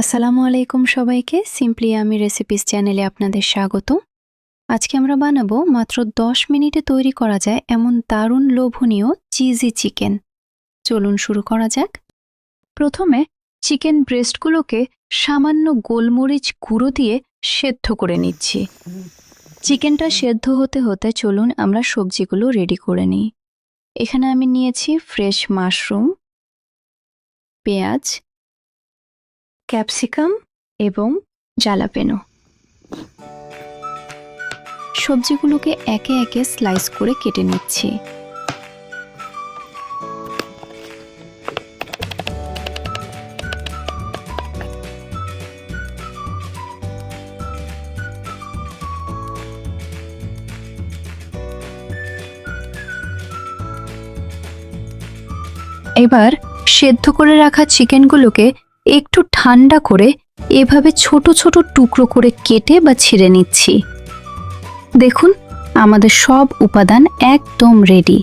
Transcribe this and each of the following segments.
আসসালামু আলাইকুম সবাইকে। সিম্পলি আমি রেসিপিস চ্যানেলে আপনাদের স্বাগত। আজকে আমরা বানাবো মাত্র 10 মিনিটে তৈরি করা যায় এমন দারুণ লোভনীয় চিজি চিকেন। চলুন শুরু করা যাক। প্রথমে চিকেন ব্রেস্টগুলোকে সামান্য গোলমরিচ গুঁড়ো দিয়ে সেদ্ধ করে নিচ্ছি। চিকেনটা সেদ্ধ হতে হতে চলুন আমরা সবজিগুলো রেডি করে নিই। এখানে আমি নিয়েছি ফ্রেশ মাশরুম, পেঁয়াজ, ক্যাপসিকাম এবং জালাপেনো। সবজিগুলোকে একে একে স্লাইস করে কেটে নিচ্ছি। এবার সেদ্ধ করে রাখা চিকেনগুলোকে একটু ঠান্ডা করে এভাবে ছোট ছোট টুকরো করে কেটে বা ছিঁড়ে নিচ্ছি। দেখুন আমাদের সব উপাদান একদম রেডি।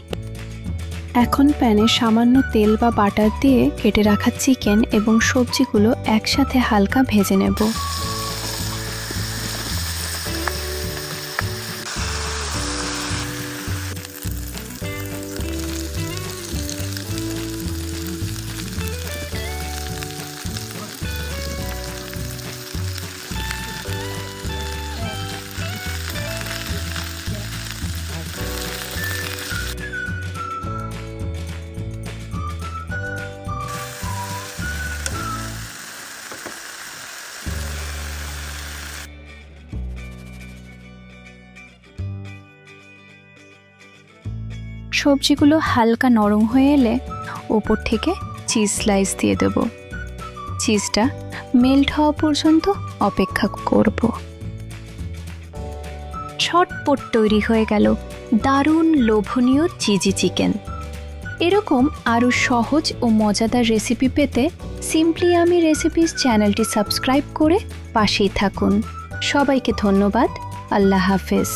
এখন প্যানে সামান্য তেল বা বাটার দিয়ে কেটে রাখা চিকেন এবং সবজিগুলো একসাথে হালকা ভেজে নেব। সবজিগুলো হালকা নরম হয়ে এলে ওপর থেকে চিজ স্লাইস দিয়ে দেব। চিজটা মেল্ট হওয়া পর্যন্ত অপেক্ষা করব। ঝটপট তৈরি হয়ে গেল দারুণ লোভনীয় চিজি চিকেন। এরকম আরও সহজ ও মজাদার রেসিপি পেতে সিম্পলি আমি রেসিপিস চ্যানেলটি সাবস্ক্রাইব করে পাশেই থাকুন। সবাইকে ধন্যবাদ। আল্লাহ হাফেজ।